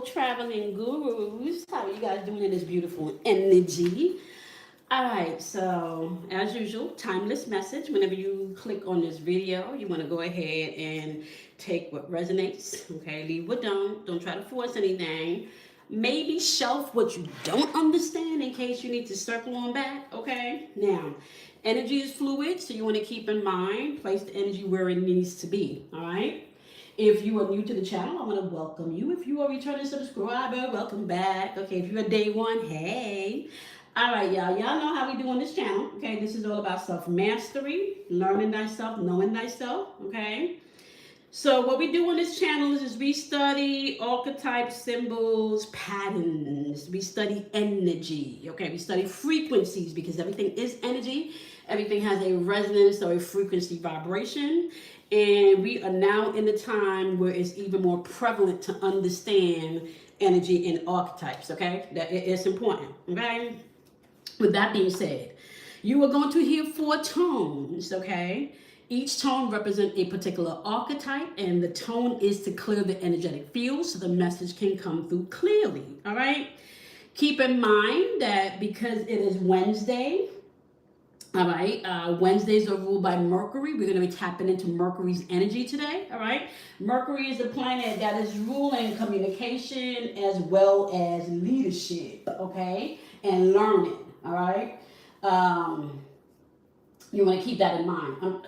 traveling gurus. How are you guys doing in this beautiful energy? All right, so as usual, timeless message. Whenever you click on this video, you want to go ahead and take what resonates, okay? Leave what don't. Don't try to force anything. Maybe shelf what you don't understand in case you need to circle on back, okay? Now, energy is fluid, so you want to keep in mind, place the energy where it needs to be, all right? If you are new to the channel, I want to welcome you. If you are a returning subscriber, welcome back. Okay, if you're a day one, hey. All right, y'all. Y'all know how we do on this channel. Okay, this is all about self-mastery, learning thyself, knowing thyself. Okay. So what we do on this channel is we study archetypes, symbols, patterns. We study energy. Okay, we study frequencies because everything is energy. Everything has a resonance or a frequency vibration. And we are now in the time where it's even more prevalent to understand energy and archetypes. Okay, that it's important. Okay. With that being said, you are going to hear 4 tones, okay? Each tone represents a particular archetype, and the tone is to clear the energetic field so the message can come through clearly, all right? Keep in mind that because it is Wednesday, all right, Wednesdays are ruled by Mercury. We're going to be tapping into Mercury's energy today, all right? Mercury is a planet that is ruling communication as well as leadership, okay? And learning. All right, you want to keep that in mind.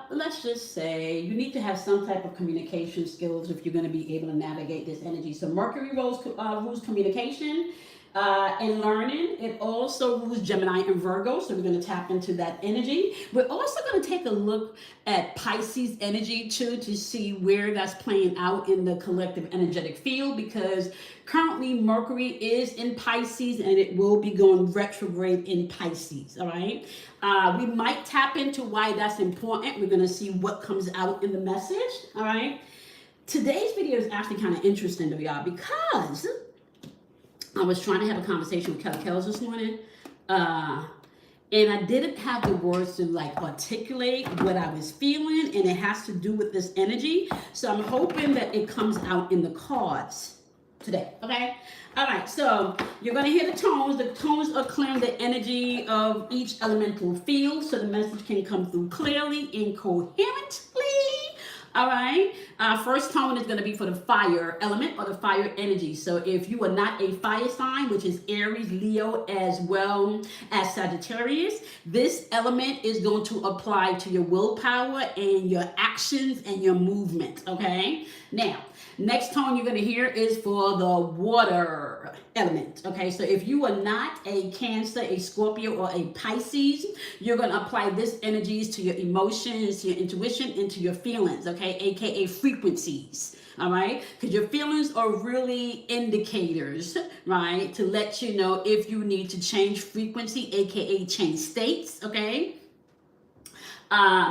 Let's just say you need to have some type of communication skills if you're going to be able to navigate this energy. So Mercury rules communication and learning. It also rules Gemini and Virgo, so we're going to tap into that energy. We're also going to take a look at Pisces energy too to see where that's playing out in the collective energetic field, because currently Mercury is in Pisces and it will be going retrograde in Pisces, all right? We might tap into why that's important. We're going to see what comes out in the message, all right? Today's video is actually kind of interesting to y'all because I was trying to have a conversation with Kelly Kells this morning, and I didn't have the words to like articulate what I was feeling, and it has to do with this energy. So I'm hoping that it comes out in the cards today, okay? All right, so you're going to hear the tones. The tones are clearing the energy of each elemental field so the message can come through clearly and coherently. All right, first tone is going to be for the fire element or the fire energy. So if you are not a fire sign, which is Aries, Leo, as well as Sagittarius, this element is going to apply to your willpower and your actions and your movement, okay? Now, next tone you're going to hear is for the water element, okay? So if you are not a Cancer, a Scorpio, or a Pisces, you're going to apply this energies to your emotions, to your intuition, and to your feelings, okay? AKA frequencies, all right? Because your feelings are really indicators, right? To let you know if you need to change frequency, AKA change states, okay?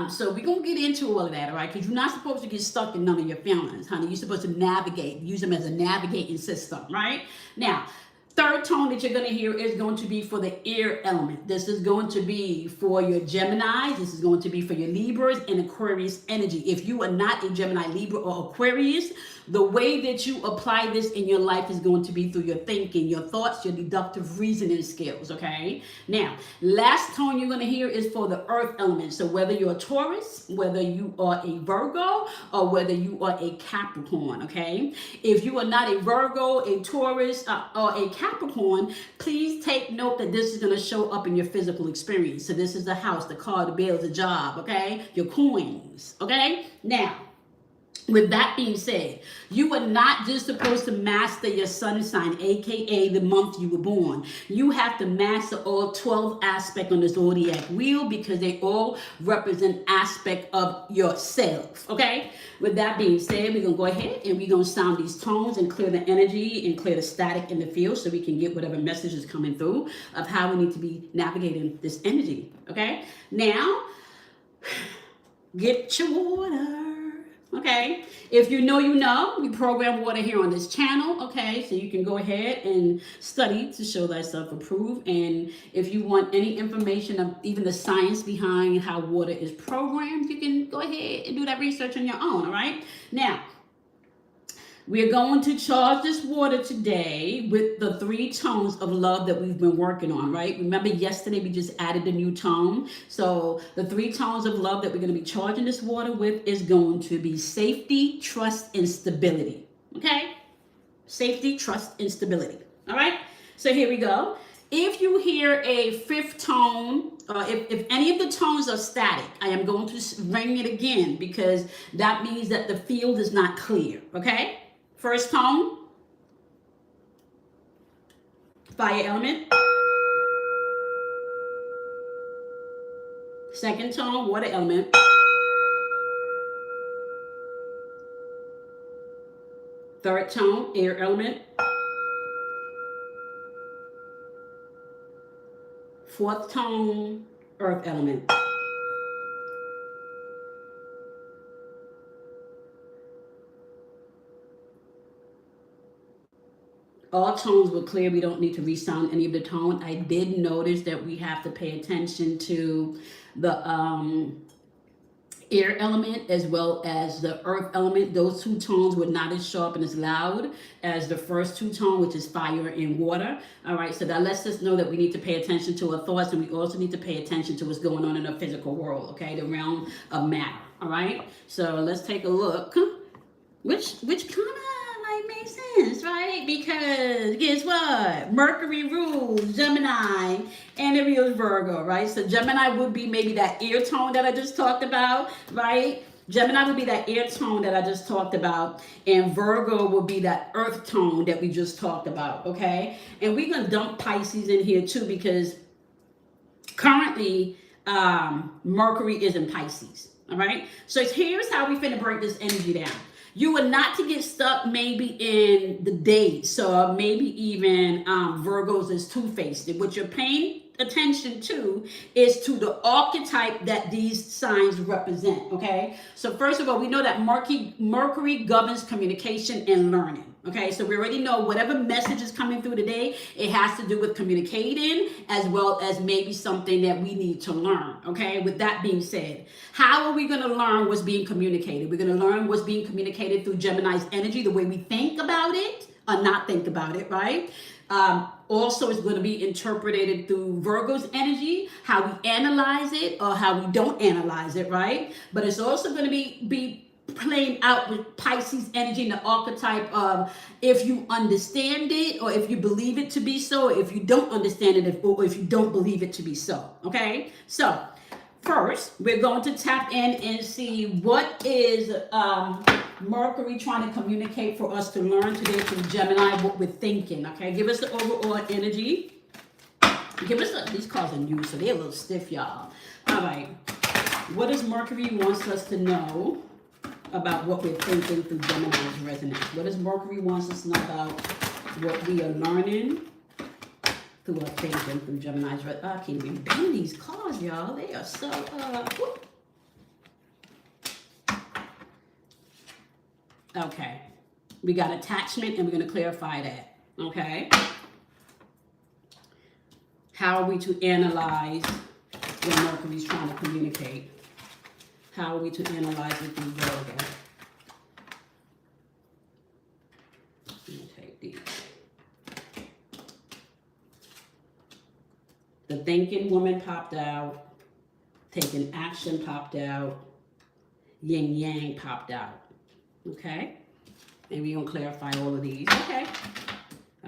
So we're going to get into all of that, all right? Because you're not supposed to get stuck in none of your feelings, honey. You're supposed to navigate, use them as a navigating system, right? Now, third tone that you're going to hear is going to be for the air element. This is going to be for your Geminis. This is going to be for your Libras and Aquarius energy. If you are not a Gemini, Libra, or Aquarius, the way that you apply this in your life is going to be through your thinking, your thoughts, your deductive reasoning skills, okay? Now, last tone you're going to hear is for the earth element. So whether you're a Taurus, whether you are a Virgo, or whether you are a Capricorn, okay? If you are not a Virgo, a Taurus, or a Capricorn, please take note that this is going to show up in your physical experience. So this is the house, the car, the bills, the job, okay? Your coins, okay? Now, with that being said, you are not just supposed to master your sun sign, aka the month you were born. You have to master all 12 aspects on the zodiac wheel because they all represent aspect of yourself, okay? With that being said, we're going to go ahead and we're going to sound these tones and clear the energy and clear the static in the field so we can get whatever message is coming through of how we need to be navigating this energy, okay? Now, get your water. Okay, if you know, you know, we program water here on this channel, okay, so you can go ahead and study to show thyself approved. And if you want any information of even the science behind how water is programmed, you can go ahead and do that research on your own, all right? Now, We're going to charge this water today with the 3 tones of love that we've been working on, right? Remember yesterday we just added a new tone. So the 3 tones of love that we're going to be charging this water with is going to be safety, trust, and stability. Okay? Safety, trust, and stability. All right? So here we go. If you hear a 5th tone, if any of the tones are static, I am going to ring it again because that means that the field is not clear. Okay? First tone, fire element. Second tone, water element. Third tone, air element. Fourth tone, earth element. All tones were clear. We don't need to resound any of the tone. I did notice that we have to pay attention to the air element as well as the earth element. Those 2 tones were not as sharp and as loud as the first 2 tones, which is fire and water. All right, so that lets us know that we need to pay attention to our thoughts, and we also need to pay attention to what's going on in the physical world, okay, the realm of matter. All right, so let's take a look. Which kind of like makes sense, right? Because guess what? Mercury rules Gemini and it rules Virgo, right? So Gemini would be maybe that ear tone that I just talked about, right? Gemini would be that air tone that I just talked about, and Virgo will be that earth tone that we just talked about, okay? And we're going to dump Pisces in here too because currently Mercury is in Pisces, all right? So here's how we finna break this energy down. You are not to get stuck maybe in the dates, so maybe even Virgos is two-faced. What you're paying attention to is to the archetype that these signs represent, okay? So first of all, we know that Mercury governs communication and learning. Okay, so we already know whatever message is coming through today, it has to do with communicating as well as maybe something that we need to learn. Okay, with that being said, how are we going to learn what's being communicated? We're going to learn what's being communicated through Gemini's energy, the way we think about it or not think about it, right? Also, it's going to be interpreted through Virgo's energy, how we analyze it or how we don't analyze it, right? But it's also going to be playing out with Pisces energy and the archetype of if you understand it or if you believe it to be so, or if you don't understand it or if you don't believe it to be so. Okay, so first we're going to tap in and see what is Mercury trying to communicate for us to learn today through Gemini, what we're thinking. Okay, give us the overall energy. Give us these cards are new, so they're a little stiff, y'all. All right, what does Mercury wants us to know about what we're thinking through Gemini's resonance? What does Mercury wants us to know about what we are learning through our thinking through Gemini's resonance? I can't even bend these cards, y'all. They are so, Okay. We got attachment, and we're going to clarify that. Okay. How are we to analyze what Mercury's trying to communicate? How are we to analyze it through Virgo? Let me take these. The thinking woman popped out. Taking action popped out. Yin yang popped out. Okay? And we're going to clarify all of these. Okay.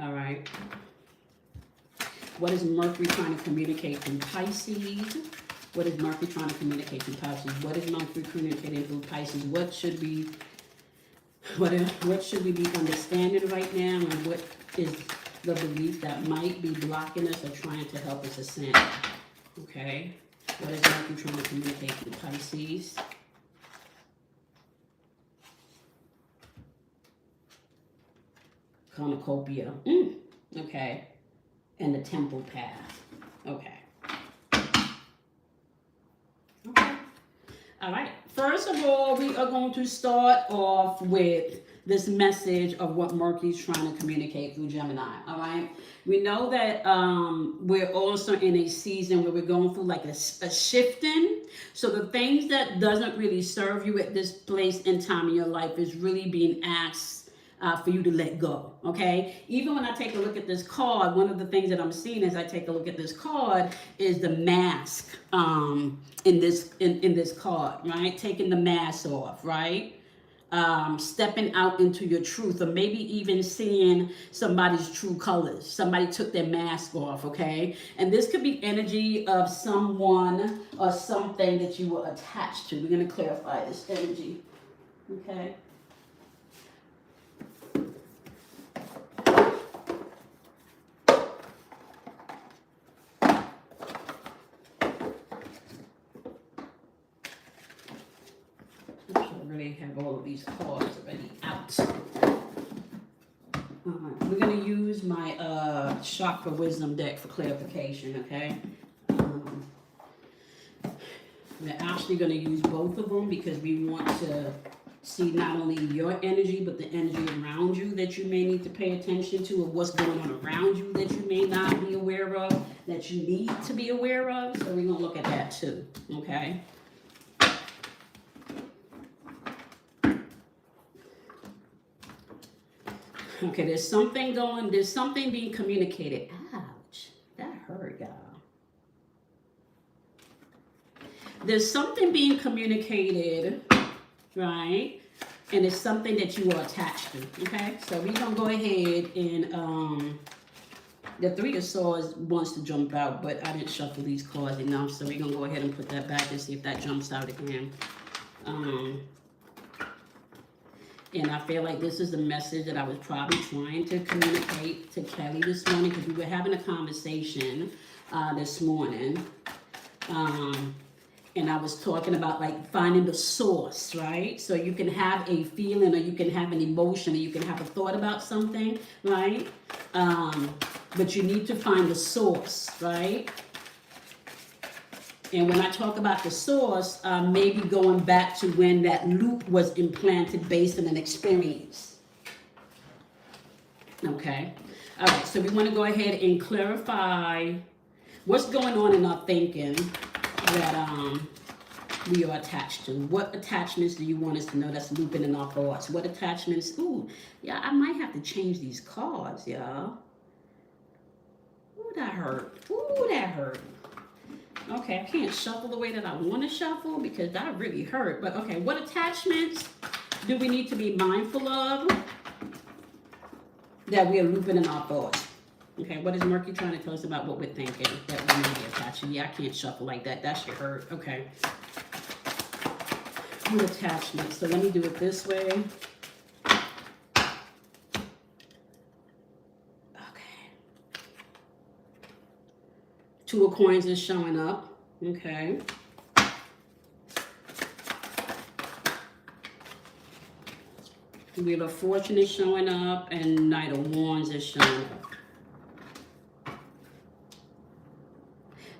All right. What is Mercury trying to communicate through Pisces? What is Mercury trying to communicate through Pisces? What is Mercury communicating through Pisces? What should we be understanding right now, and what is the belief that might be blocking us or trying to help us ascend? Okay. What is Mercury trying to communicate through Pisces? Cornucopia. Okay. And the temple path. Okay. Okay. All right. First of all, we are going to start off with this message of what Mercury's trying to communicate through Gemini. All right. We know that we're also in a season where we're going through like a shifting. So the things that doesn't really serve you at this place and time in your life is really being asked for you to let go, okay? Even when I take a look at this card, one of the things that I'm seeing as I take a look at this card is the mask in this card, right? Taking the mask off, right? Stepping out into your truth, or maybe even seeing somebody's true colors. Somebody took their mask off, okay? And this could be energy of someone or something that you were attached to. We're going to clarify this energy, okay? Already have all of these cards already out. We're going to use my chakra wisdom deck for clarification, okay? We're actually going to use both of them because we want to see not only your energy, but the energy around you that you may need to pay attention to, or what's going on around you that you may not be aware of, that you need to be aware of. So we're going to look at that too, okay? Okay, there's something being communicated. Ouch, that hurt, y'all. There's something being communicated, right? And it's something that you are attached to, okay? So we're going to go ahead and, the Three of Swords wants to jump out, but I didn't shuffle these cards enough, so we're going to go ahead and put that back and see if that jumps out again. And I feel like this is the message that I was probably trying to communicate to Kelly this morning, because we were having a conversation this morning. And I was talking about like finding the source, right? So you can have a feeling, or you can have an emotion, or you can have a thought about something, right? But you need to find the source, right? And when I talk about the source, maybe going back to when that loop was implanted based on an experience. Okay. All right. So we want to go ahead and clarify what's going on in our thinking that we are attached to. What attachments do you want us to know that's looping in our thoughts? What attachments? Ooh, yeah, I might have to change these cards, y'all. Ooh, that hurt. Ooh, that hurt. Okay, I can't shuffle the way that I want to shuffle because that really hurt. But okay, what attachments do we need to be mindful of that we are looping in our thoughts? Okay, what is Mercury trying to tell us about what we're thinking that we may be attached to? Yeah, I can't shuffle like that. That should hurt. Okay. What attachments? So let me do it this way. Two of Coins is showing up. Okay. Wheel of Fortune is showing up, and Knight of Wands is showing up.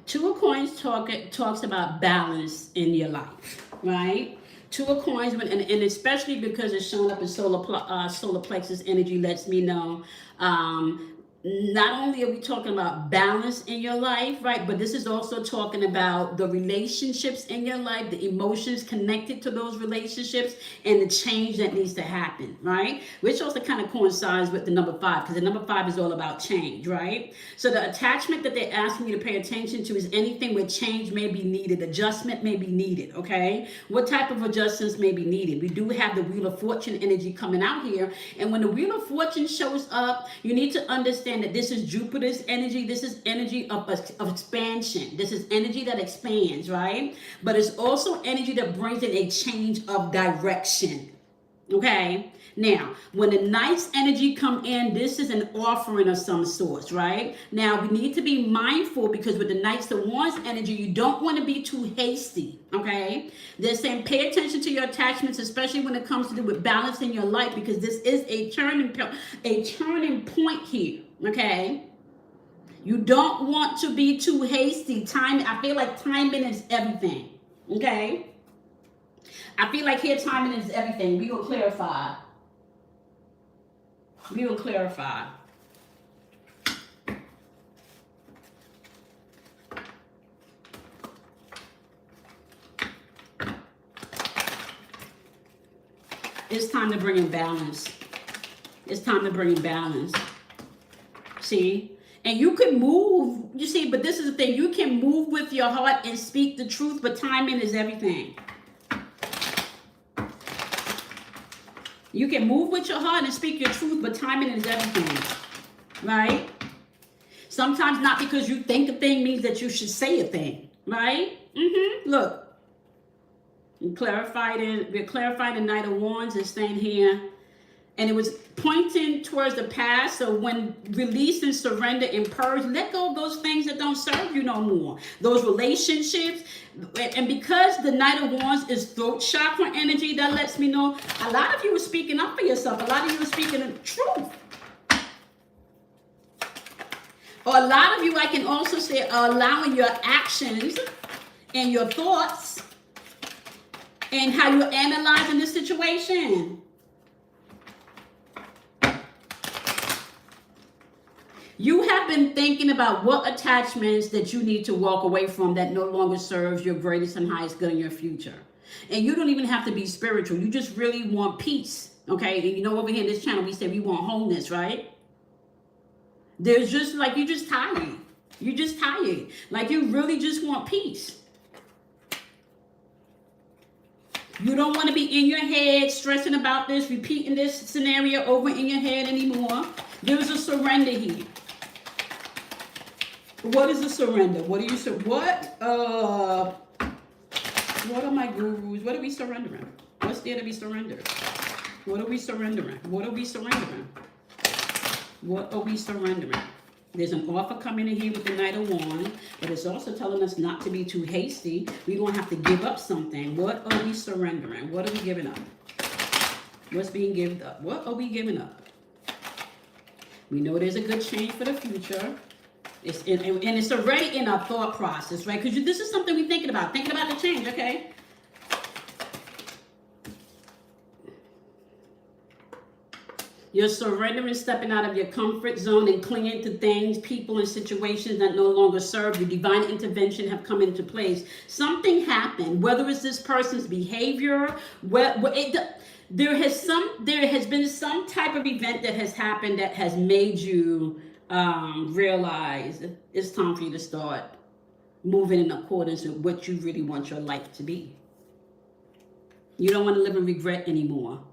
Two of Coins talks about balance in your life, right? Two of Coins, and especially because it's showing up in solar plexus energy, lets me know not only are we talking about balance in your life, right, but this is also talking about the relationships in your life, the emotions connected to those relationships, and the change that needs to happen, right? Which also kind of coincides with the number 5, because the number 5 is all about change, right? So the attachment that they're asking you to pay attention to is anything where change may be needed, adjustment may be needed, okay? What type of adjustments may be needed? We do have the Wheel of Fortune energy coming out here, and when the Wheel of Fortune shows up, you need to understand that this is Jupiter's energy. This is energy of expansion. This is energy that expands, right? But it's also energy that brings in a change of direction. Okay? Now, when the Knight's energy come in, this is an offering of some sort, right? Now, we need to be mindful because with the Knights of Wands energy, you don't want to be too hasty, okay? They're saying pay attention to your attachments, especially when it comes to do with balance in your life, because this is a turning point here, okay? You don't want to be too hasty. I feel like timing is everything, okay? I feel like here timing is everything. We will clarify. We will clarify. It's time to bring in balance. It's time to bring balance. See? And you can move, you see, but this is the thing. You can move with your heart and speak the truth, but timing is everything. You can move with your heart and speak your truth, but timing is everything. Right? Sometimes not because you think a thing means that you should say a thing. Right? Look. We're clarifying the Knight of Wands is staying here. And it was pointing towards the past. So when release and surrender and purge, let go of those things that don't serve you no more. Those relationships. And because the Knight of Wands is throat chakra energy, that lets me know a lot of you are speaking up for yourself. A lot of you are speaking the truth. Or a lot of you, I can also say, are allowing your actions and your thoughts and how you're analyzing the situation. You have been thinking about what attachments that you need to walk away from that no longer serves your greatest and highest good in your future. And you don't even have to be spiritual. You just really want peace. Okay? And you know, over here in this channel, we say we want wholeness, right? There's just like, you're just tired. You're just tired. Like you really just want peace. You don't want to be in your head stressing about this, repeating this scenario over in your head anymore. There's a surrender here. What is a surrender? What are you what are my gurus? What are we surrendering? What's there to be surrendered? What are we surrendering? What are we surrendering? What are we surrendering? There's an offer coming in here with the Knight of Wands, but it's also telling us not to be too hasty. We're going to have to give up something. What are we surrendering? What are we giving up? What's being given up? What are we giving up? We know there's a good change for the future. And it's already in our thought process, right? Because this is something we're thinking about the change, okay? You're surrendering, stepping out of your comfort zone and clinging to things, people, and situations that no longer serve you. Divine intervention have come into place. Something happened, whether it's this person's behavior, there has been some type of event that has happened that has made you realize it's time for you to start moving in accordance with what you really want your life to be. You don't want to live in regret anymore.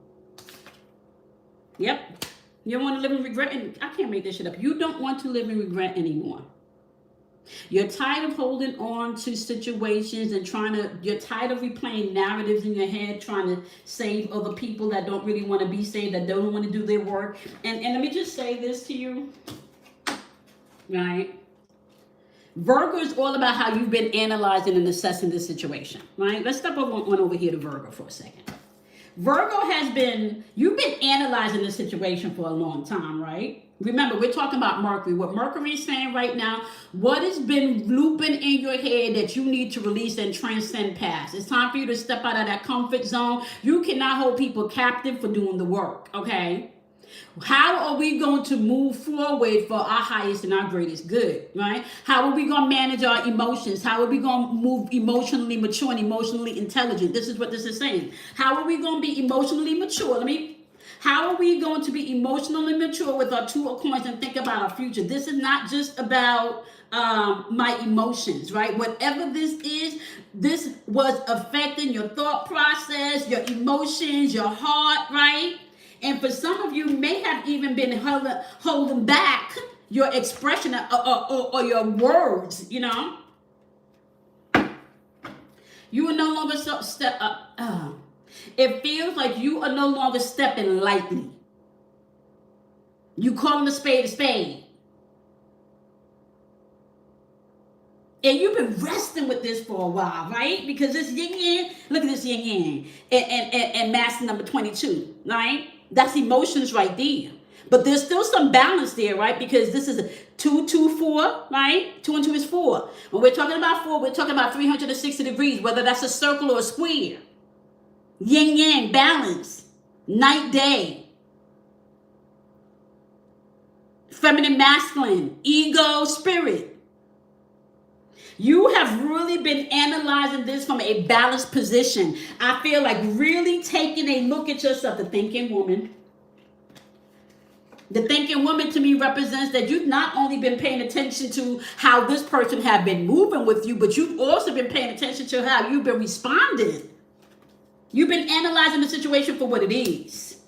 Yep. You don't want to live in regret. And I can't make this shit up. You don't want to live in regret anymore. You're tired of holding on to situations and you're tired of replaying narratives in your head, trying to save other people that don't really want to be saved, that don't want to do their work. And let me just say this to you, right? Virgo is all about how you've been analyzing and assessing this situation, right? Let's step over here to Virgo for a second. Virgo you've been analyzing this situation for a long time, right? Remember, we're talking about Mercury. What Mercury is saying right now, what has been looping in your head that you need to release and transcend past. It's time for you to step out of that comfort zone. You cannot hold people captive for doing the work, okay? How are we going to move forward for our highest and our greatest good, right? How are we going to manage our emotions? How are we going to move emotionally mature and emotionally intelligent? This is what this is saying. How are we going to be emotionally mature? How are we going to be emotionally mature with our Two of Coins and think about our future? This is not just about my emotions, right? Whatever this is, this was affecting your thought process, your emotions, your heart, right? And for some of you may have even been holding back your expression or your words, you know. You are no longer it feels like you are no longer stepping lightly. You calling a spade a spade. And you've been wrestling with this for a while, right? Because this yin-yang, look at this yin-yang and master number 22, right? That's emotions right there. But there's still some balance there, right? Because this is a 2, 2, 4, right? 2 and 2 is 4. When we're talking about 4, we're talking about 360 degrees, whether that's a circle or a square. Yin-yang, balance, night, day. Feminine, masculine, ego, spirit. You have really been analyzing this from a balanced position. I feel like really taking a look at yourself, the thinking woman. The thinking woman to me represents that you've not only been paying attention to how this person have been moving with you, but you've also been paying attention to how you've been responding. You've been analyzing the situation for what it is.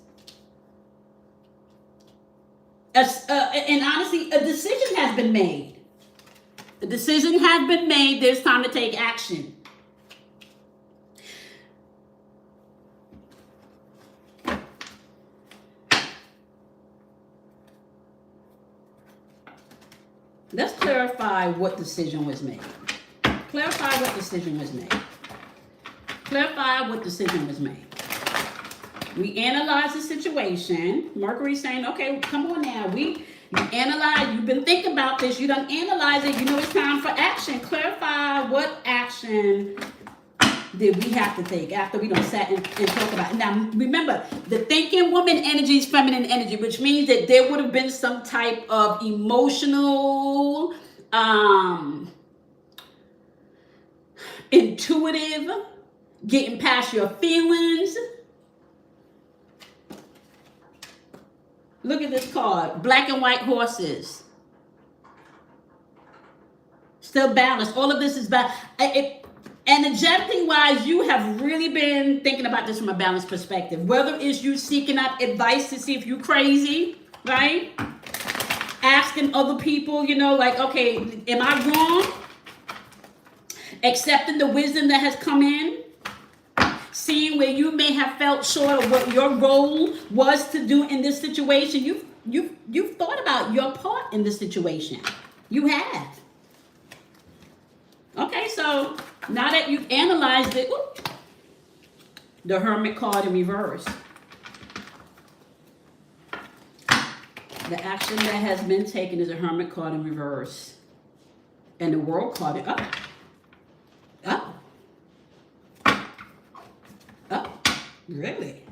And honestly, a decision has been made. The decision has been made. There's time to take action. Let's clarify what decision was made. Clarify what decision was made. Clarify what decision was made. We analyze the situation. Mercury's saying, okay, come on now. You analyze, you've been thinking about this, you done analyze it, you know it's time for action. Clarify what action did we have to take after we done sat and talk about it. Now, remember, the thinking woman energy is feminine energy, which means that there would have been some type of emotional, intuitive, getting past your feelings. Look at this card. Black and white horses. Still balanced. All of this is balanced. Energetically wise, you have really been thinking about this from a balanced perspective. Whether it's you seeking out advice to see if you're crazy, right? Asking other people, you know, like, okay, am I wrong? Accepting the wisdom that has come in. Seeing where you may have felt short of what your role was to do in this situation. You've thought about your part in this situation. You have. Okay, so now that you've analyzed it, the Hermit card in reverse. The action that has been taken is a Hermit card in reverse. And the World card is up. Up. Really?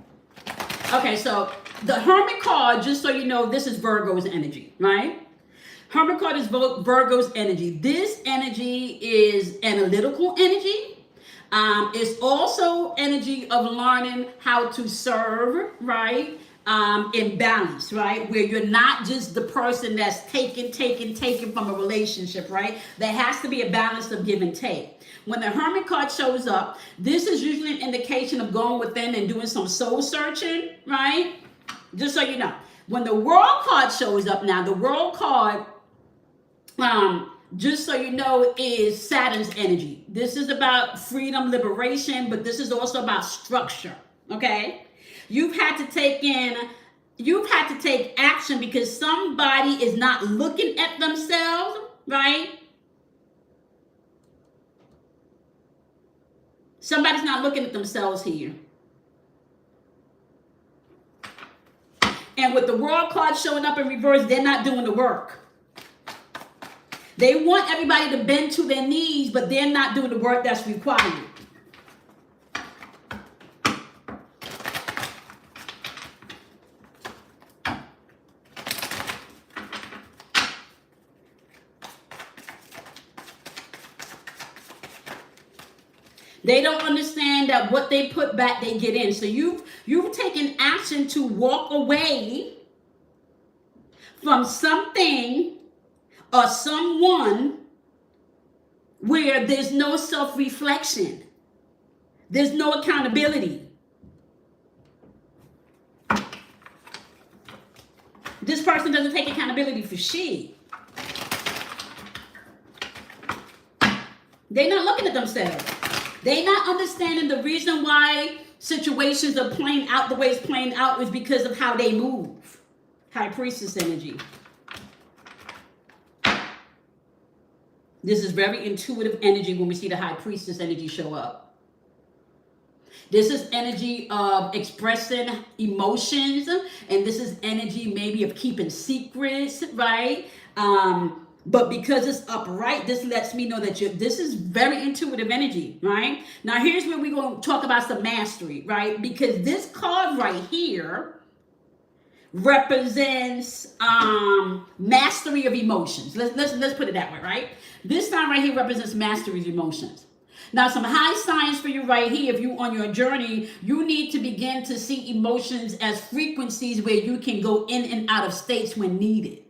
Okay, so the Hermit card, just so you know, this is Virgo's energy, right? Hermit card is Virgo's energy. This energy is analytical energy. It's also energy of learning how to serve, right? In balance, right? Where you're not just the person that's taking from a relationship, right? There has to be a balance of give and take. When the Hermit card shows up, this is usually an indication of going within and doing some soul searching, right? Just so you know. When the World card shows up now, the World card, just so you know, is Saturn's energy. This is about freedom, liberation, but this is also about structure, okay? You've had to take action because somebody is not looking at themselves, right? Somebody's not looking at themselves here. And with the World card showing up in reverse, they're not doing the work. They want everybody to bend to their knees, but they're not doing the work that's required. They don't understand that what they put back, they get in. So you've taken action to walk away from something or someone where there's no self-reflection. There's no accountability. This person doesn't take accountability for shit. They're not looking at themselves. They're not understanding the reason why situations are playing out the way it's playing out is because of how they move. High Priestess energy. This is very intuitive energy when we see the High Priestess energy show up. This is energy of expressing emotions, and this is energy maybe of keeping secrets, right? But because it's upright, this lets me know that this is very intuitive energy, right? Now, here's where we're going to talk about some mastery, right? Because this card right here represents mastery of emotions. Let's put it that way, right? This time right here represents mastery of emotions. Now, some high science for you right here. If you're on your journey, you need to begin to see emotions as frequencies where you can go in and out of states when needed.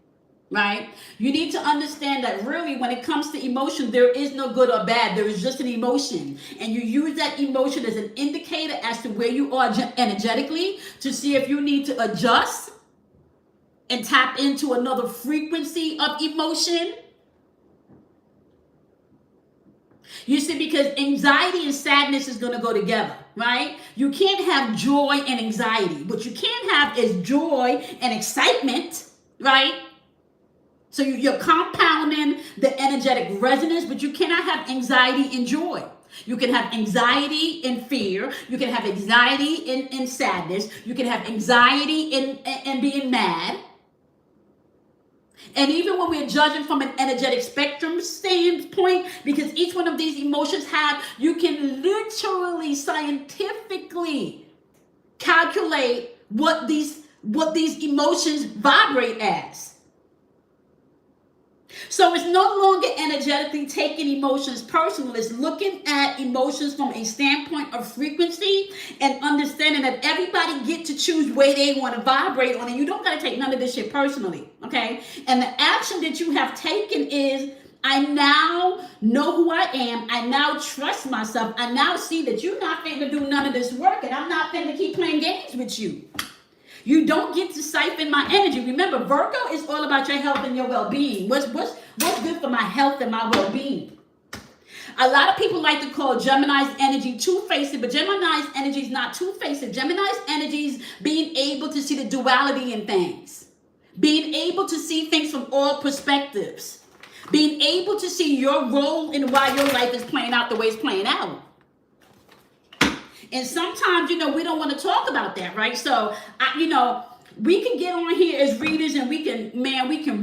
Right? You need to understand that really when it comes to emotion, there is no good or bad. There is just an emotion. And you use that emotion as an indicator as to where you are energetically to see if you need to adjust and tap into another frequency of emotion. You see, because anxiety and sadness is going to go together, right? You can't have joy and anxiety. What you can have is joy and excitement, right? So you're compounding the energetic resonance, but you cannot have anxiety and joy. You can have anxiety and fear. You can have anxiety and sadness. You can have anxiety and being mad. And even when we're judging from an energetic spectrum standpoint, because each one of these emotions you can literally scientifically calculate what these emotions vibrate as. So it's no longer energetically taking emotions personal. It's looking at emotions from a standpoint of frequency and understanding that everybody get to choose where they want to vibrate on, and you don't got to take none of this shit personally, okay? And the action that you have taken is, I now know who I am. I now trust myself. I now see that you're not going to do none of this work, and I'm not going to keep playing games with you. You don't get to siphon my energy. Remember, Virgo is all about your health and your well-being. What's good for my health and my well-being? A lot of people like to call Gemini's energy two-faced, but Gemini's energy is not two-faced. Gemini's energy is being able to see the duality in things, being able to see things from all perspectives, being able to see your role in why your life is playing out the way it's playing out. And sometimes, we don't want to talk about that, right? So, we can get on here as readers and we can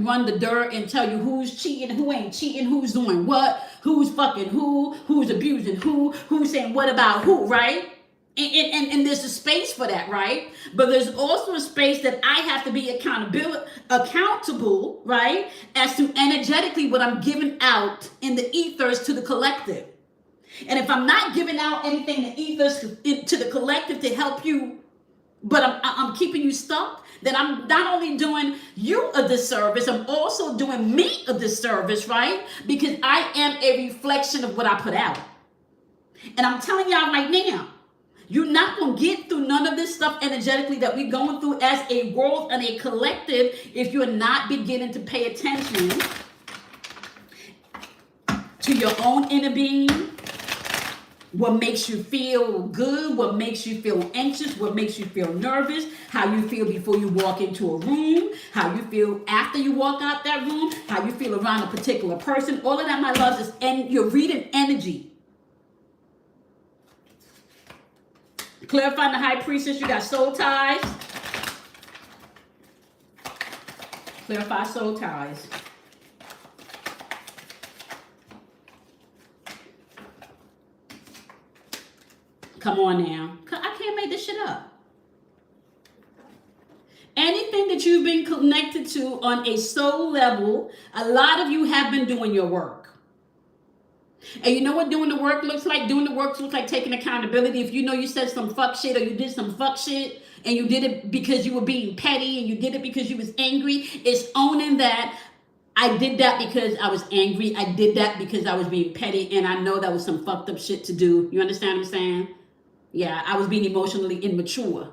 run the dirt and tell you who's cheating, who ain't cheating, who's doing what, who's fucking who's abusing who's saying what about who, right? And there's a space for that, right? But there's also a space that I have to be accountable, right? As to energetically what I'm giving out in the ethers to the collective. And if I'm not giving out anything to ethers to the collective to help you, but I'm keeping you stuck, then I'm not only doing you a disservice, I'm also doing me a disservice, right? Because I am a reflection of what I put out. And I'm telling y'all right now, you're not going to get through none of this stuff energetically that we're going through as a world and a collective if you're not beginning to pay attention to your own inner being. What makes you feel good, what makes you feel anxious, what makes you feel nervous, how you feel before you walk into a room, how you feel after you walk out that room, how you feel around a particular person. All of that, my loves, and you're reading energy. Clarifying the high priestess, you got soul ties. Clarify soul ties. Come on now. I can't make this shit up. Anything that you've been connected to on a soul level, a lot of you have been doing your work. And you know what doing the work looks like? Doing the work looks like taking accountability. If you know you said some fuck shit or you did some fuck shit and you did it because you were being petty and you did it because you was angry, it's owning that I did that because I was angry. I did that because I was being petty, and I know that was some fucked up shit to do. You understand what I'm saying? Yeah, I was being emotionally immature.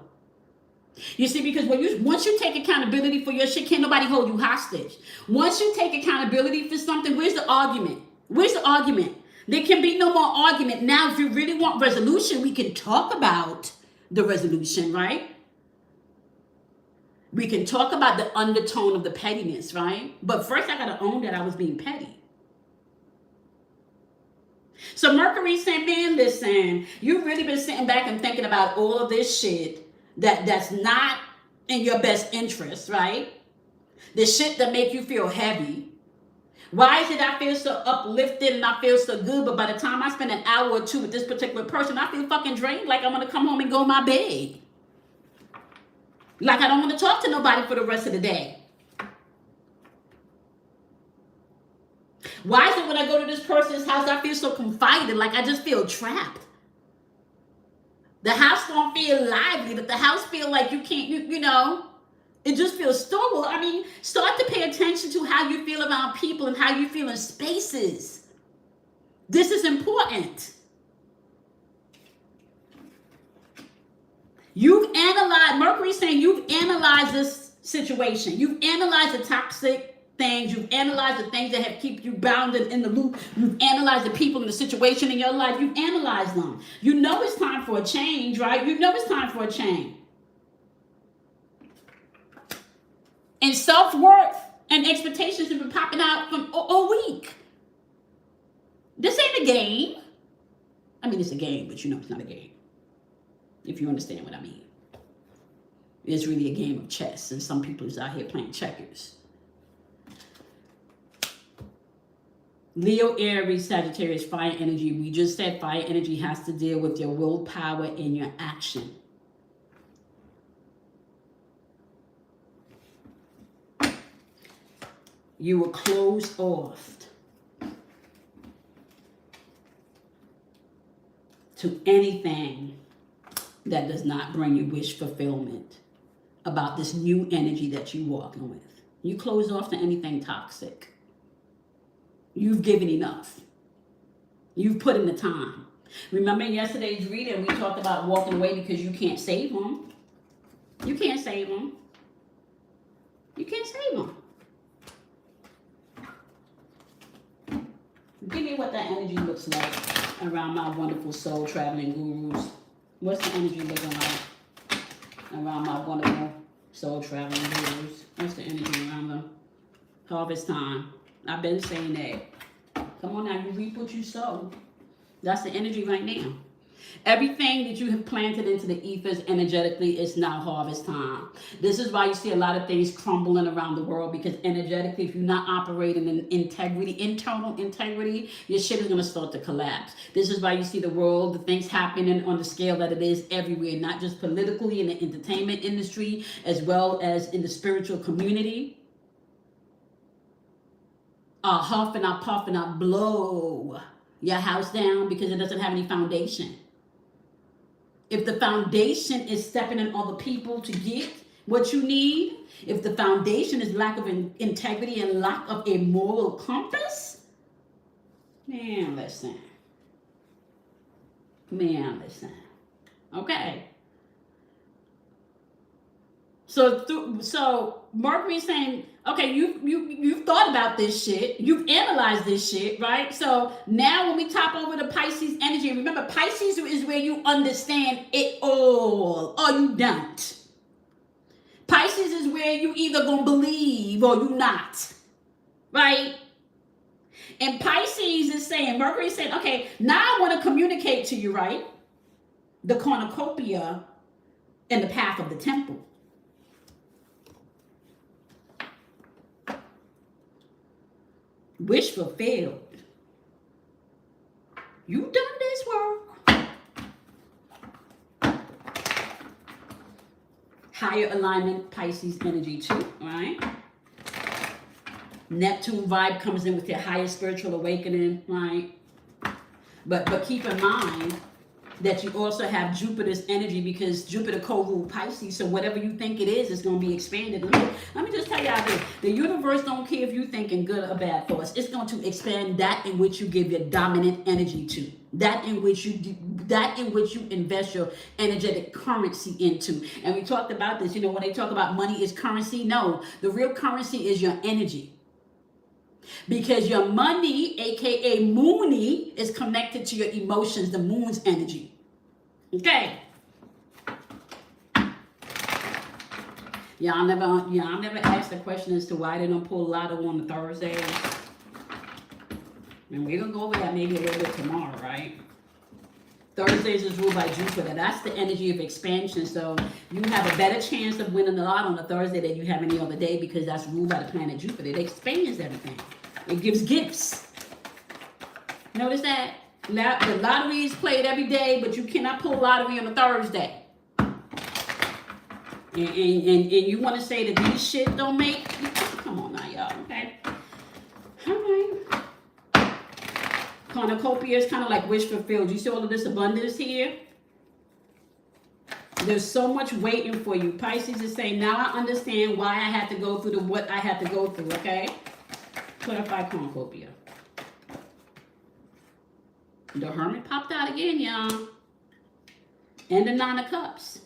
You see, because once you take accountability for your shit, can't nobody hold you hostage. Once you take accountability for something, where's the argument? Where's the argument? There can be no more argument. Now, if you really want resolution, we can talk about the resolution, right? We can talk about the undertone of the pettiness, right? But first, I got to own that I was being petty. So Mercury's saying, man, listen, you've really been sitting back and thinking about all of this shit that's not in your best interest, right? The shit that make you feel heavy. Why is it I feel so uplifted and I feel so good, but by the time I spend an hour or two with this particular person, I feel fucking drained, like I'm going to come home and go in my bed. Like I don't want to talk to nobody for the rest of the day. Why is it when I go to this person's house, I feel so confined, like I just feel trapped? The house don't feel lively, but the house feel like you can't, you know, it just feels stable. I mean, start to pay attention to how you feel around people and how you feel in spaces. This is important. You've analyzed, Mercury's saying you've analyzed this situation. You've analyzed the toxic things. You've analyzed the things that have kept you bounded in the loop. You've analyzed the people and the situation in your life. You've analyzed them. You know it's time for a change, right? You know it's time for a change. And self-worth and expectations have been popping out from all week. This ain't a game. I mean, it's a game, but you know it's not a game. If you understand what I mean. It's really a game of chess, and some people is out here playing checkers. Leo, Aries, Sagittarius, fire energy. We just said fire energy has to deal with your willpower and your action. You were closed off to anything that does not bring you wish fulfillment about this new energy that you're walking with. You close off to anything toxic. You've given enough. You've put in the time. Remember in yesterday's reading, we talked about walking away because you can't save them. You can't save them. You can't save them. Give me what that energy looks like around my wonderful soul traveling gurus. What's the energy looking like around my wonderful soul traveling gurus? What's the energy around them? Harvest time. I've been saying that. Come on now, you reap what you sow. That's the energy right now. Everything that you have planted into the ethers energetically is now harvest time. This is why you see a lot of things crumbling around the world, because energetically, if you're not operating in integrity, internal integrity, your shit is going to start to collapse. This is why you see the world, the things happening on the scale that it is everywhere, not just politically in the entertainment industry, as well as in the spiritual community. Huffing out, puffing out, blow your house down because it doesn't have any foundation. If the foundation is stepping in other people to get what you need, if the foundation is lack of integrity and lack of a moral compass, man, listen. Okay. So Mercury's saying, okay, you've thought about this shit, you've analyzed this shit, right? So now when we top over the Pisces energy, remember Pisces is where you understand it all or you don't. Pisces is where you either gonna believe or you not, right? And Pisces is saying, Mercury is saying, okay, now I want to communicate to you, right? The cornucopia and the path of the temple. Wish fulfilled. You done this work. Higher alignment, Pisces energy too, right? Neptune vibe comes in with your higher spiritual awakening, right? But keep in mind that you also have Jupiter's energy, because Jupiter co-ruled Pisces, so whatever you think it is going to be expanded. Let me just tell y'all this. The universe don't care if you're thinking good or bad thoughts. It's going to expand that in which you give your dominant energy to. That in which you invest your energetic currency into. And we talked about this, when they talk about money is currency, no. The real currency is your energy. Because your money, aka Moony, is connected to your emotions, the moon's energy. Okay. Y'all never asked the question as to why they don't pull lotto on the Thursdays. And we're gonna go over that maybe a little bit tomorrow, right? Thursdays is ruled by Jupiter. That's the energy of expansion. So you have a better chance of winning the lot on a Thursday than you have any other day, because that's ruled by the planet Jupiter. It expands everything. It gives gifts. Notice that? The lottery is played every day, but you cannot pull lottery on a Thursday. And you want to say that these shit don't make? Come on now, y'all, okay? All right. cornucopia is kind of like wish fulfilled. You see all of this abundance here? There's so much waiting for you. Pisces is saying, now I understand why I had to go through what I had to go through, okay? Clarify cornucopia. The Hermit popped out again, y'all. And the Nine of Cups.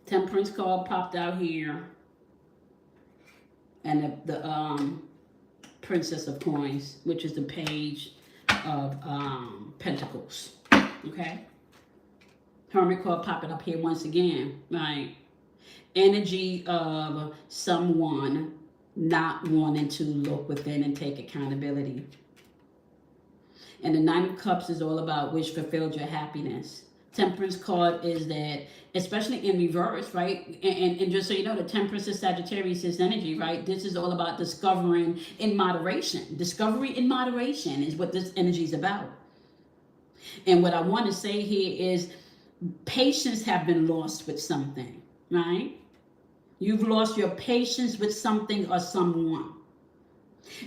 Temperance card popped out here. And the Princess of Coins, which is the Page of Pentacles. Okay? Hermit card popping up here once again, right? Energy of someone not wanting to look within and take accountability. And the Nine of Cups is all about wish fulfilled your happiness. Temperance card is that, especially in reverse, right? And just so you know, the Temperance is Sagittarius' energy, right? This is all about discovering in moderation. Discovery in moderation is what this energy is about. And what I want to say here is patience have been lost with something, right? You've lost your patience with something or someone.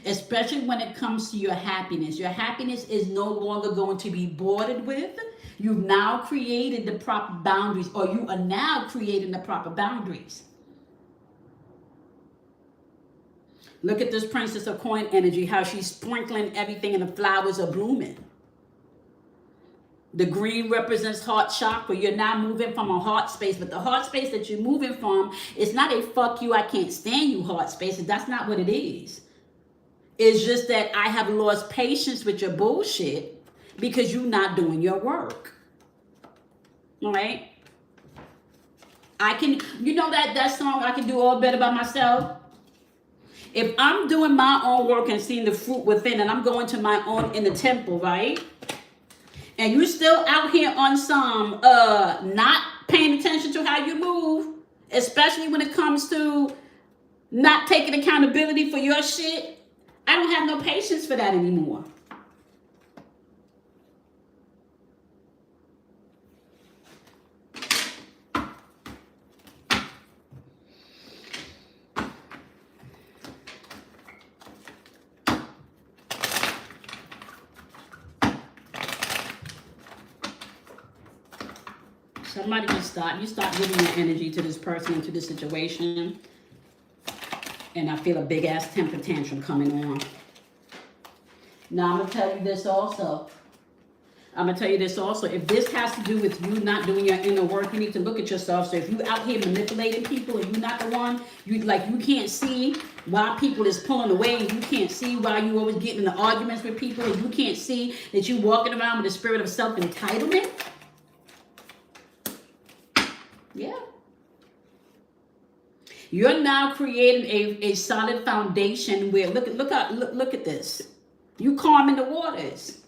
Especially when it comes to your happiness. Your happiness is no longer going to be bordered with. You've now created the proper boundaries, or you are now creating the proper boundaries. Look at this Princess of Coin energy, how she's sprinkling everything and the flowers are blooming. The green represents heart chakra. You're now moving from a heart space, but the heart space that you're moving from is not a fuck you, I can't stand you heart space. That's not what it is. It's just that I have lost patience with your bullshit because you're not doing your work. All right? I can, you know that song, I can do all better by myself? If I'm doing my own work and seeing the fruit within, and I'm going to my own in the temple, right? And you still out here on some not paying attention to how you move, especially when it comes to not taking accountability for your shit, I don't have no patience for that anymore. Somebody just stop. You stop giving your energy to this person and to this situation. And I feel a big ass temper tantrum coming on. Now I'm going to tell you this also. If this has to do with you not doing your inner work, you need to look at yourself. So if you out here manipulating people and you're not the one, you can't see why people is pulling away, and you can't see why you always getting into arguments with people, and you can't see that you walking around with a spirit of self-entitlement. Yeah. You're now creating a solid foundation where look at this. You calming the waters.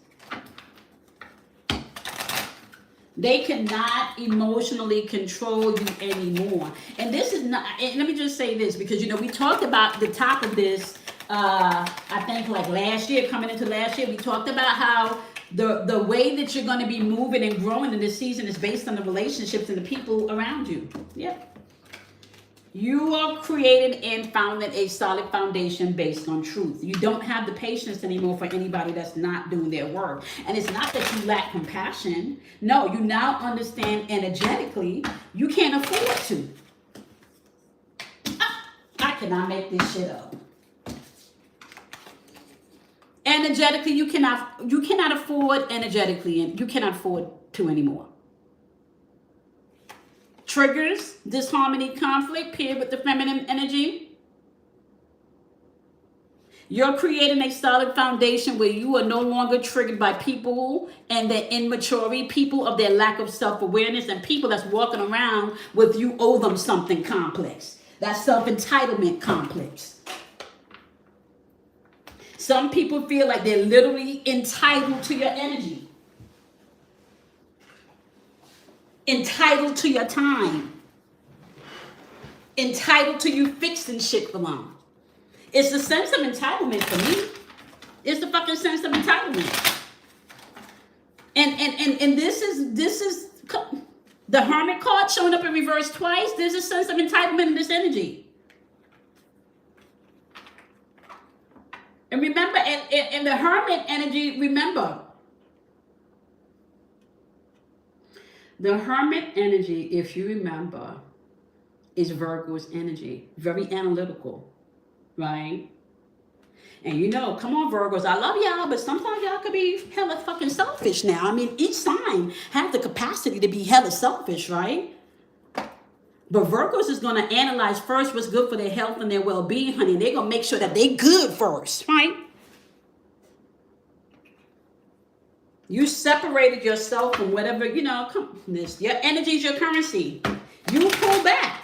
They cannot emotionally control you anymore. And this is not, and let me just say this, because we talked about the top of this I think like last year, coming into last year, we talked about how the way that you're going to be moving and growing in this season is based on the relationships and the people around you. Yeah. You are creating and founding a solid foundation based on truth. You don't have the patience anymore for anybody that's not doing their work. And it's not that you lack compassion. No, you now understand energetically you can't afford to. I cannot make this shit up. Energetically, you cannot afford energetically, and you cannot afford to anymore. Triggers, disharmony, conflict, paired with the feminine energy. You're creating a solid foundation where you are no longer triggered by people and their immaturity, people of their lack of self-awareness, and people that's walking around with you owe them something complex. That self-entitlement complex. Some people feel like they're literally entitled to your energy. Entitled to your time. Entitled to you fixing shit for them. It's the sense of entitlement for me. It's the fucking sense of entitlement. And this is the Hermit card showing up in reverse twice. There's a sense of entitlement in this energy. And remember, in the Hermit energy, remember, the Hermit energy, if you remember, is Virgo's energy. Very analytical, right? And you know, come on, Virgos, I love y'all, but sometimes y'all could be hella fucking selfish now. I mean, each sign has the capacity to be hella selfish, right? But Virgos is going to analyze first what's good for their health and their well-being, honey. They're going to make sure that they good first, right? You separated yourself from whatever, you know, your energy is your currency. You pull back.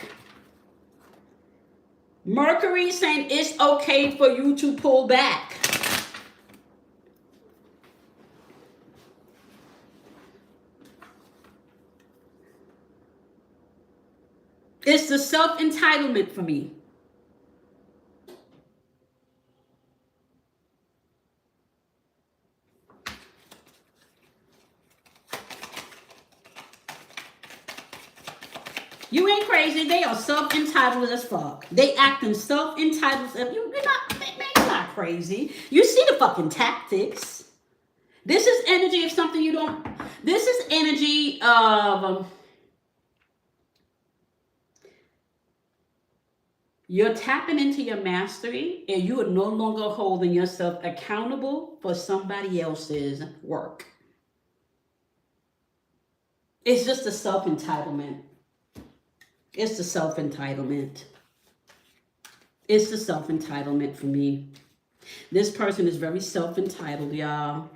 Mercury saying it's okay for you to pull back. It's the self-entitlement for me. You ain't crazy. They are self-entitled as fuck. They acting self-entitled. You're not crazy. You see the fucking tactics. This is energy of something you don't. This is energy of you're tapping into your mastery, and you are no longer holding yourself accountable for somebody else's work. It's just a self-entitlement. It's the self-entitlement. It's the self-entitlement for me. This person is very self-entitled, y'all.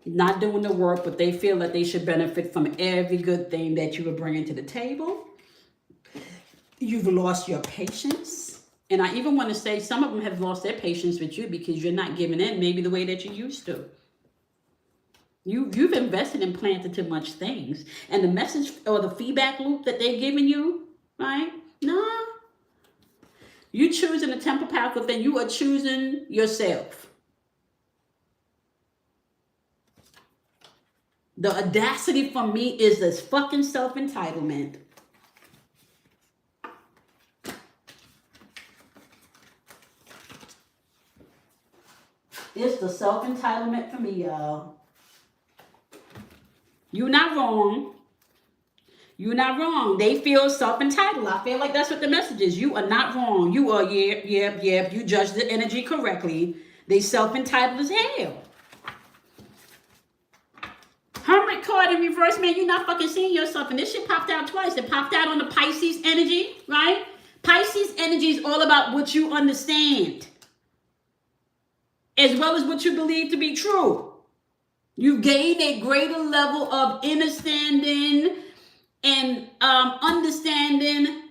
Not doing the work, but they feel that they should benefit from every good thing that you are bringing to the table. You've lost your patience. And I even want to say some of them have lost their patience with you because you're not giving in maybe the way that you used to. You've invested and planted too much things. And the message or the feedback loop that they're giving you, right? No. You choosing the temple path within. You are choosing yourself. The audacity for me is this fucking self-entitlement. It's the self-entitlement for me, y'all. You're not wrong. You're not wrong. They feel self-entitled. I feel like that's what the message is. You are not wrong. You are, yeah. You judge the energy correctly. They self-entitled as hell. Hermit card in reverse, man. You're not fucking seeing yourself. And this shit popped out twice. It popped out on the Pisces energy, right? Pisces energy is all about what you understand, as well as what you believe to be true. You gain a greater level of understanding and understanding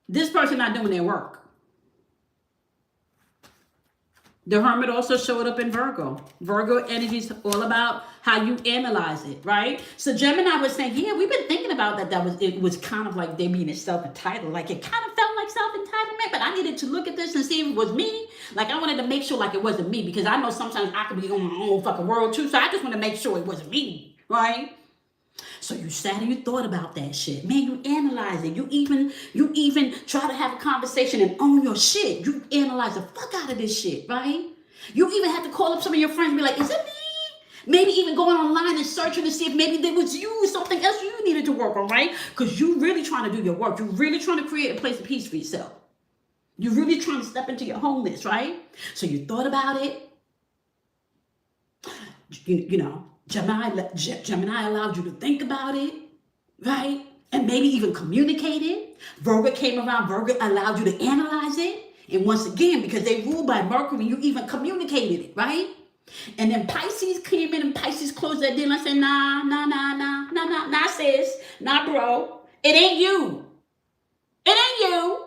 this person not doing their work. The Hermit also showed up in Virgo. Virgo energy is all about how you analyze it, right? So Gemini was saying, yeah, we've been thinking about that. It was kind of like they being self-entitled. Like it kind of felt like self-entitlement, but I needed to look at this and see if it was me. Like I wanted to make sure like it wasn't me, because I know sometimes I could be on my own fucking world too. So I just want to make sure it wasn't me, right? So you sat and you thought about that shit. Man, you analyze it. You even try to have a conversation and own your shit. You analyze the fuck out of this shit, right? You even have to call up some of your friends and be like, is it me? Maybe even going online and searching to see if maybe there was something else you needed to work on, right? Because you really trying to do your work. You're really trying to create a place of peace for yourself. You're really trying to step into your wholeness, right? So you thought about it. You know, Gemini allowed you to think about it, right? And maybe even communicate it. Virgo came around. Virgo allowed you to analyze it. And once again, because they rule by Mercury, you even communicated it, right? And then Pisces came in and Pisces closed that deal and said, nah, sis, nah, bro. It ain't you. It ain't you.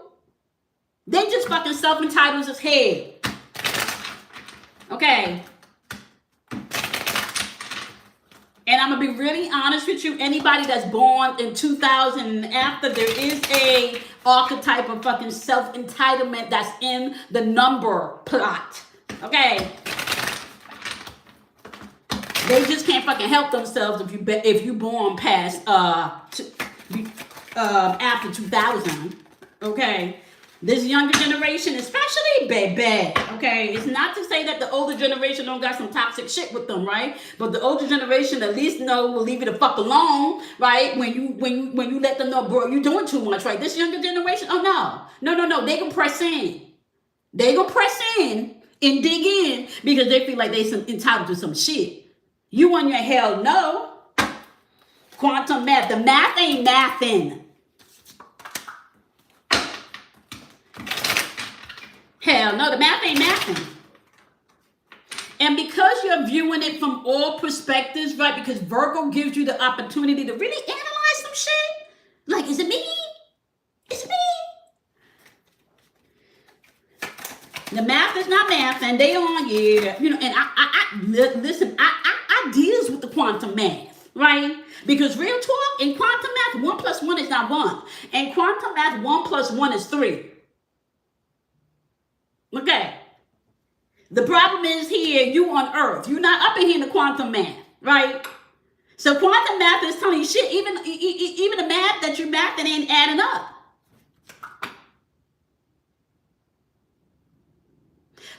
They just fucking self-entitled as hell. Okay. And I'm going to be really honest with you. Anybody that's born in 2000 and after, there is a archetype of fucking self-entitlement that's in the number plot. Okay. They just can't fucking help themselves if you born past after 2000. Okay. This younger generation, especially, baby, okay, it's not to say that the older generation don't got some toxic shit with them, right? But the older generation at least will leave you the fuck alone, right? When you let them know, bro, you doing too much, right? This younger generation, oh no, they can press in. They gonna press in and dig in because they feel like they entitled to some shit. You on your hell no. Quantum math, the math ain't mathing. Hell no, the math ain't mathing. And because you're viewing it from all perspectives, right? Because Virgo gives you the opportunity to really analyze some shit. Like, is it me? Is it me? The math is not math, and they on, yeah. You know, and listen, I deals with the quantum math, right? Because real talk, in quantum math, 1 plus 1 is not 1. In quantum math, 1 plus 1 is 3. Okay. The problem is here, you on Earth. You're not up in here in the quantum math, right? So quantum math is telling you shit. Even the math that you mathing ain't adding up.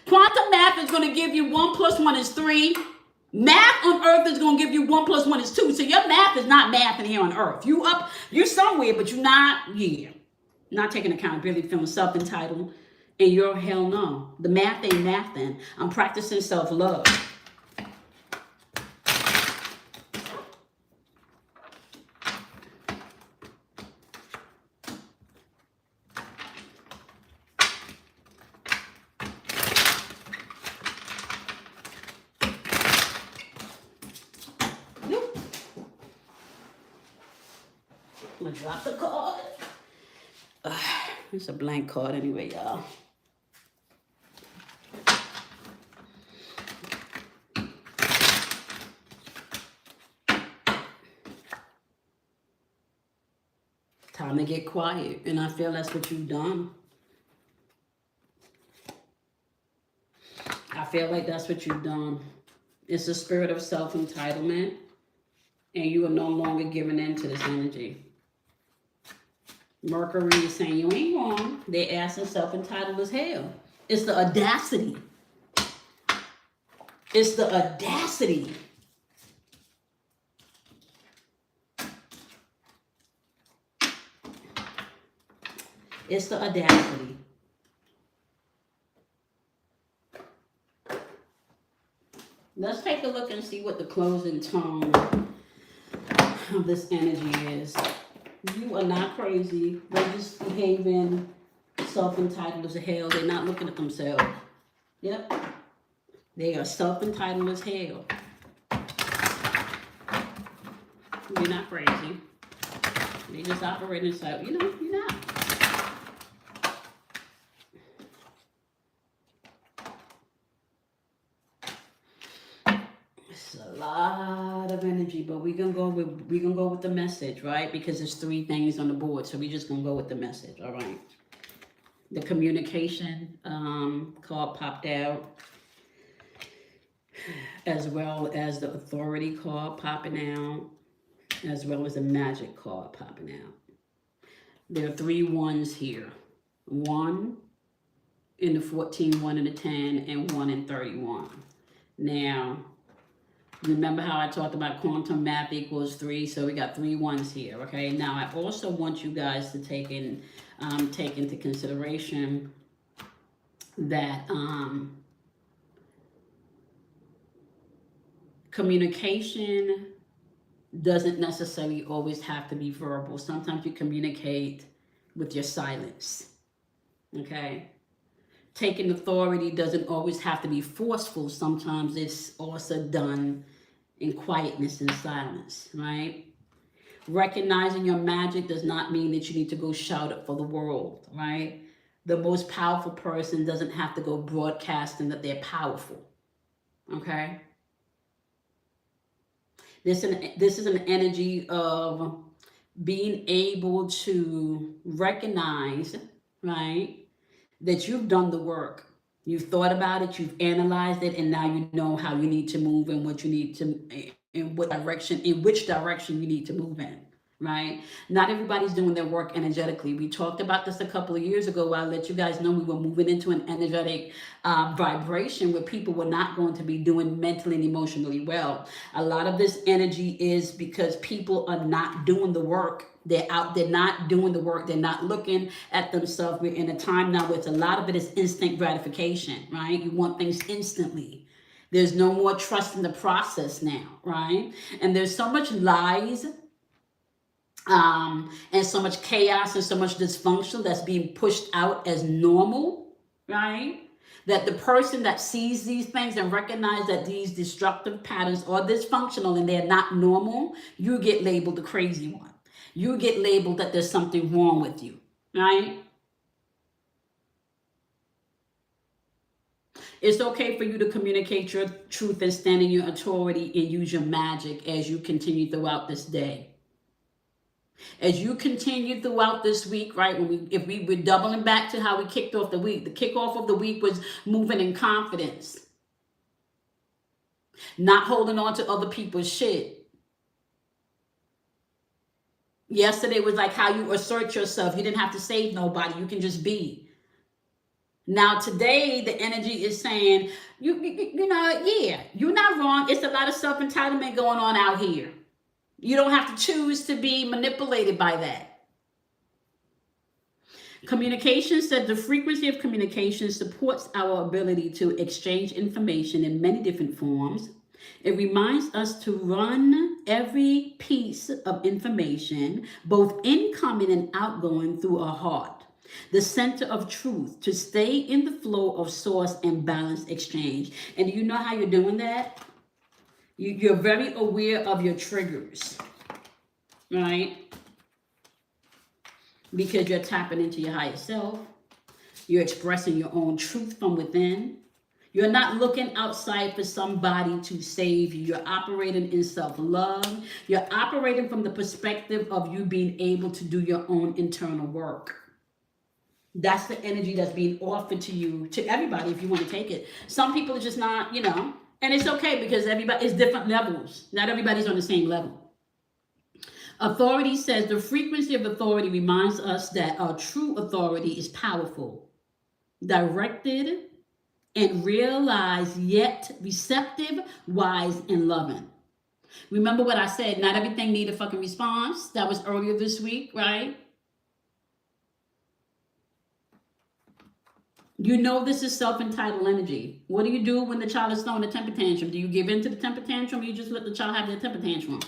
Quantum math is going to give you 1 plus 1 is 3. Math on Earth is going to give you 1 plus 1 is 2. So your math is not mathing here on Earth. You somewhere, but you're not, not taking accountability, feeling self-entitled. And you're hell no. The math ain't mathing. I'm practicing self-love. I'm gonna drop the card. It's a blank card anyway, y'all. Time to get quiet, and I feel that's what you've done. I feel like that's what you've done. It's a spirit of self-entitlement, and you are no longer giving in to this energy. Mercury is saying you ain't wrong. They ass and self-entitled as hell. It's the audacity. It's the audacity. It's the audacity. Let's take a look and see what the closing tone of this energy is. You are not crazy. They're just behaving self-entitled as hell. They're not looking at themselves. Yep. They are self-entitled as hell. You're not crazy. They just operate inside. You're not. It's a lot of energy, but we're gonna go with the message, right? Because there's 3 things on the board, so we're just gonna go with the message. All right. The communication card popped out, as well as the authority card popping out, as well as the magic card popping out. There are 3 ones here. 1 in the 14, 1 in the 10, and 1 in 31. Now, remember how I talked about quantum math equals 3? So we got 3 ones here, okay? Now, I also want you guys to take into consideration that communication doesn't necessarily always have to be verbal. Sometimes you communicate with your silence, okay? Taking authority doesn't always have to be forceful. Sometimes it's also done in quietness and silence, right? Recognizing your magic does not mean that you need to go shout it for the world, right? The most powerful person doesn't have to go broadcasting that they're powerful, okay? This is an energy of being able to recognize, right, that you've done the work. You've thought about it, you've analyzed it, and now you know how you need to move and what you need to, in which direction you need to move in, right? Not everybody's doing their work energetically. We talked about this a couple of years ago. I let you guys know we were moving into an energetic vibration where people were not going to be doing mentally and emotionally well. A lot of this energy is because people are not doing the work. They're not doing the work, they're not looking at themselves. We're in a time now where it's a lot of it is instant gratification, right? You want things instantly. There's no more trust in the process now, right? And there's so much lies, and so much chaos and so much dysfunction that's being pushed out as normal, right? That the person that sees these things and recognize that these destructive patterns are dysfunctional and they're not normal, you get labeled the crazy one. You get labeled that there's something wrong with you, right? It's okay for you to communicate your truth and stand in your authority and use your magic as you continue throughout this day. As you continue throughout this week, right? If we were doubling back to how we kicked off the week, the kickoff of the week was moving in confidence, not holding on to other people's shit. Yesterday was like how you assert yourself. You didn't have to save nobody. You can just be. Now today, the energy is saying, you know, yeah, you're not wrong. It's a lot of self-entitlement going on out here. You don't have to choose to be manipulated by that. Communication said the frequency of communication supports our ability to exchange information in many different forms. It reminds us to run every piece of information, both incoming and outgoing, through our heart, the center of truth, to stay in the flow of source and balanced exchange. And you know how you're doing that? You're very aware of your triggers, right? Because you're tapping into your higher self. You're expressing your own truth from within. You're not looking outside for somebody to save you. You're operating in self-love. You're operating from the perspective of you being able to do your own internal work. That's the energy that's being offered to you, to everybody, if you want to take it. Some people are just not, and it's okay because everybody is different levels. Not everybody's on the same level. Authority says the frequency of authority reminds us that our true authority is powerful, directed, and realized, yet receptive, wise, and loving. Remember what I said, not everything needs a fucking response. That was earlier this week, right? You know this is self-entitled energy. What do you do when the child is throwing a temper tantrum? Do you give in to the temper tantrum or you just let the child have their temper tantrum?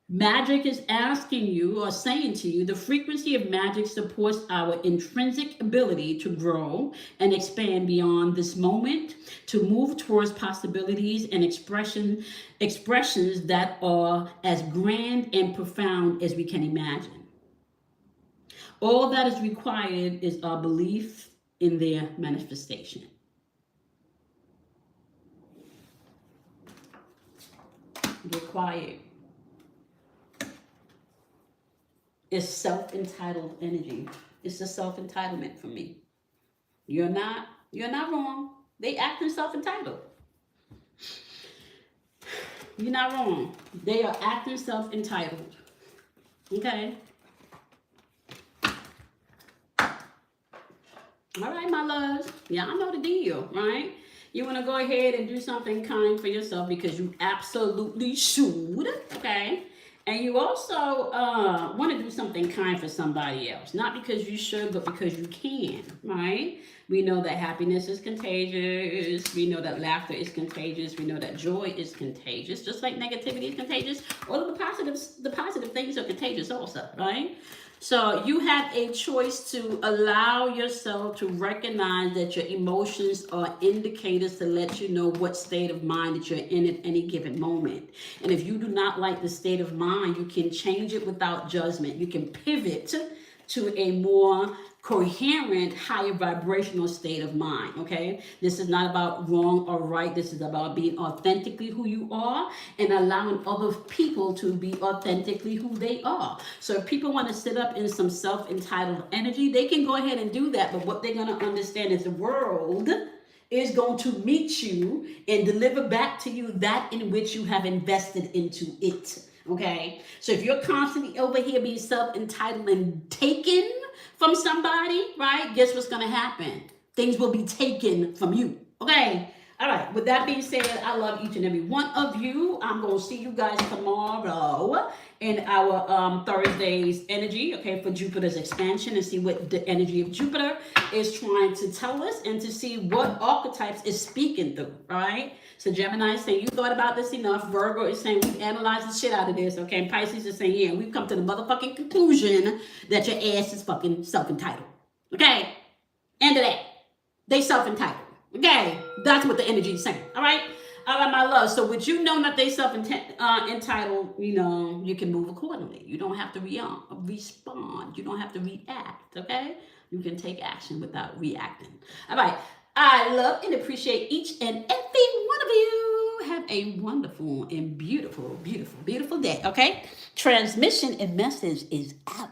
Magic is asking you or saying to you, the frequency of magic supports our intrinsic ability to grow and expand beyond this moment, to move towards possibilities and expressions that are as grand and profound as we can imagine. All that is required is our belief in their manifestation. Required. It's self-entitled energy. It's a self-entitlement for me. You're not wrong. They acting self-entitled. You're not wrong. They are acting self-entitled. Okay? All right, my loves. Yeah, I know the deal, right? You want to go ahead and do something kind for yourself because you absolutely should, okay? And you also want to do something kind for somebody else. Not because you should, but because you can, right? We know that happiness is contagious. We know that laughter is contagious. We know that joy is contagious. Just like negativity is contagious, all of the positive things are contagious also, right? So you have a choice to allow yourself to recognize that your emotions are indicators to let you know what state of mind that you're in at any given moment. And if you do not like the state of mind, you can change it without judgment. You can pivot to a more coherent, higher vibrational state of mind. Okay, this is not about wrong or right. This is about being authentically who you are and allowing other people to be authentically who they are. So if people want to sit up in some self-entitled energy, they can go ahead and do that. But what they're going to understand is the world is going to meet you and deliver back to you that in which you have invested into it. Okay, so if you're constantly over here being self-entitled and taken from somebody, right, guess what's going to happen? Things will be taken from you. Okay, all right, with that being said, I love each and every one of you. I'm going to see you guys tomorrow in our Thursday's energy, okay, for Jupiter's expansion, and see what the energy of Jupiter is trying to tell us, and to see what archetypes is speaking through, all right? So Gemini is saying, you thought about this enough. Virgo is saying, we've analyzed the shit out of this, okay? And Pisces is saying, yeah, we've come to the motherfucking conclusion that your ass is fucking self-entitled, okay? End of that. They self-entitled. Okay, that's what the energy is saying. All right, my love. So with you knowing that they self-entitled, you can move accordingly. You don't have to respond. You don't have to react. Okay, you can take action without reacting. All right. I love and appreciate each and every one of you. Have a wonderful and beautiful, beautiful, beautiful day. Okay, transmission and message is out.